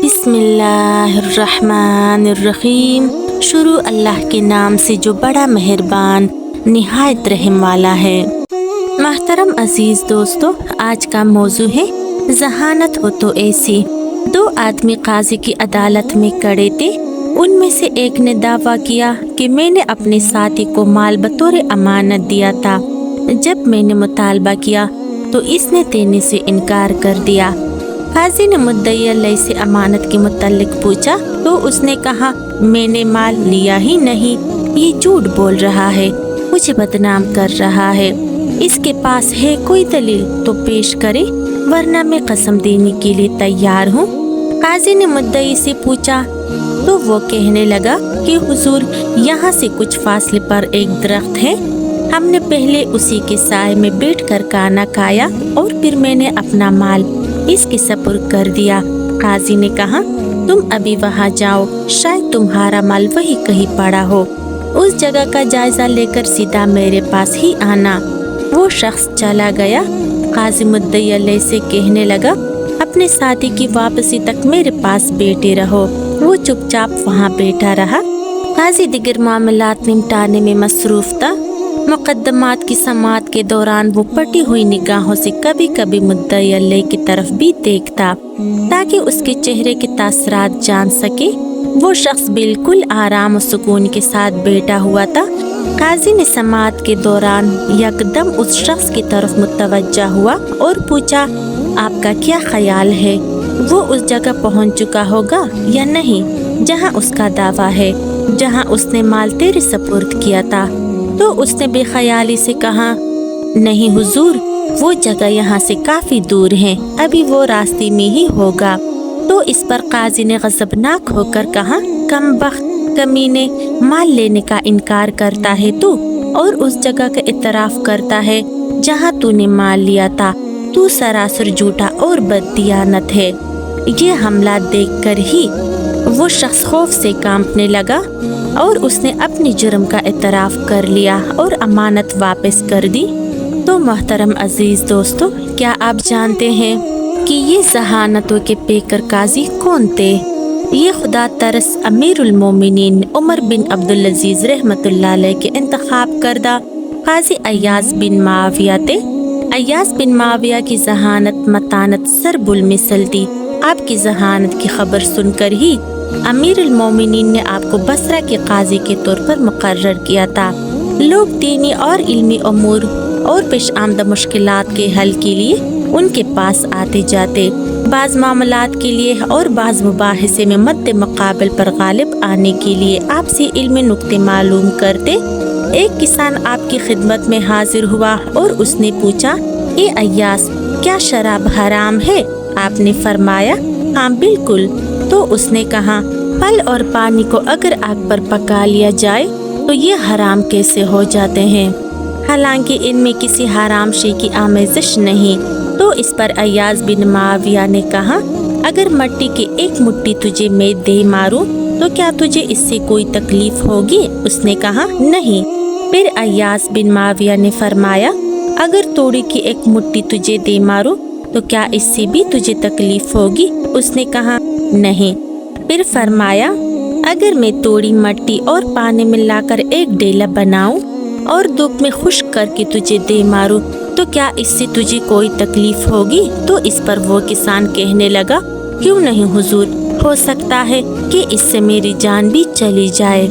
बिस्मिल्लाहिर्रहमानिर्रहीम। शुरू अल्लाह के नाम से जो बड़ा मेहरबान निहायत रहम वाला है। महतरम अजीज दोस्तों, आज का मौजू है जहानत हो तो ऐसी। दो आदमी काजी की अदालत में खड़े थे। उनमें से एक ने दावा किया कि मैंने अपने साथी को माल बतौर अमानत दिया था। जब मैंने मुतालबा किया तो इसने देने से इनकार कर दिया। काजी ने मुद्दई अलैह से अमानत के मुतालिक पूछा तो उसने कहा, मैंने माल लिया ही नहीं, ये झूठ बोल रहा है, मुझे बदनाम कर रहा है। इसके पास है कोई दलील तो पेश करे, वरना मैं कसम देने के लिए तैयार हूँ। काजी ने मुद्दई से पूछा तो वो कहने लगा कि हुजूर, यहाँ से कुछ फासले पर एक दरख्त है। हमने पहले उसी के साए में बैठकर खाना खाया और फिर मैंने अपना माल इसके सपुर्द कर दिया। काजी ने कहा, तुम अभी वहाँ जाओ, शायद तुम्हारा माल वही कहीं पड़ा हो। उस जगह का जायजा लेकर सीधा मेरे पास ही आना। वो शख्स चला गया। काजी मुद्दई अलैह से कहने लगा, अपने साथी की वापसी तक मेरे पास बैठे रहो। वो चुपचाप वहाँ बैठा रहा। काजी दिगर मामलात निपटाने में मसरूफ था। मुकदमात की समाअत के दौरान वो पटी हुई निगाहों से कभी कभी मुद्दई अलैह की तरफ भी देखता ताकि उसके चेहरे के तासरात जान सके। वो शख्स बिल्कुल आराम और सुकून के साथ बैठा हुआ था। काजी ने समाअत के दौरान यकदम उस शख्स की तरफ मुतवज्जा हुआ और पूछा, आपका क्या ख्याल है, वो उस जगह पहुंच चुका होगा या नहीं जहां उसका दावा है, जहां उसने माल तेरे सपुर्द किया था? तो उसने बेख्याली से कहा, नहीं हुजूर, वो जगह यहाँ से काफी दूर है, अभी वो रास्ते में ही होगा। तो इस पर काजी ने गज़बनाक होकर कहा, कमबख्त कमीने, माल लेने का इनकार करता है तू और उस जगह का इतराफ करता है जहाँ तूने माल लिया था। तू सरासर झूठा और बददियानत है। ये हमला देखकर ही वो शख्स खौफ से कांपने लगा और उसने अपनी जुर्म का इतराफ कर लिया और अमानत वापस कर दी। तो मोहतरम अजीज दोस्तों, क्या आप जानते हैं कि ये जहानतों के पेकर काजी कौन थे? ये खुदा तरस अमीरुल मोमिनीन उमर बिन अब्दुल अजीज रहमतुल्लाह अलैह के इंतखाब करदा काजी अय्याज बिन माविया थे। अय्याज बिन माविया की जहानत मतानत सरबुल मिसल थी। आपकी जहानत की खबर सुनकर ही अमीरुल मोमिनीन ने आपको बसरा के काजी के तौर पर मुकर्रर किया था। लोग दीनी और इल्मी उमूर और पेश आमदा मुश्किलात के हल के लिए उनके पास आते जाते, बाज़ मामलात के लिए और बाज़ मुबाहिसे में मद्दे मुकाबिल पर गालिब आने के लिए आपसे इल्मी नुक्ते मालूम करते। एक किसान आपकी खिदमत में हाजिर हुआ और उसने पूछा, ए अय्यास, क्या शराब हराम है? आपने फरमाया, हाँ बिल्कुल। तो उसने कहा, फल और पानी को अगर आग पर पका लिया जाए तो ये हराम कैसे हो जाते हैं, हालांकि इनमें किसी हराम शे की आमेज़िश नहीं। तो इस पर अय्याज बिन माविया ने कहा, अगर मट्टी की एक मुट्ठी तुझे मैं दे मारूं तो क्या तुझे इससे कोई तकलीफ होगी? उसने कहा, नहीं। फिर अय्याज बिन माविया ने फरमाया, अगर तोड़ी की एक मुट्ठी तुझे दे मारूं तो क्या इससे भी तुझे तकलीफ होगी? उसने कहा, नहीं। फिर फरमाया, अगर मैं तोड़ी मट्टी और पानी मिलाकर एक डेला बनाऊं और धूप में खुश्क करके तुझे दे मारूं तो क्या इससे तुझे कोई तकलीफ होगी? तो इस पर वो किसान कहने लगा, क्यों नहीं हुजूर, हो सकता है कि इससे मेरी जान भी चली जाए।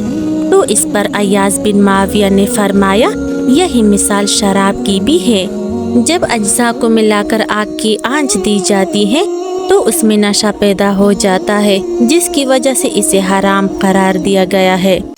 तो इस पर अय्याज बिन माविया ने फरमाया, यही मिसाल शराब की भी है। जब अज्जा को मिलाकर आग की आंच दी जाती है तो उसमें नशा पैदा हो जाता है, जिसकी वजह से इसे हराम करार दिया गया है।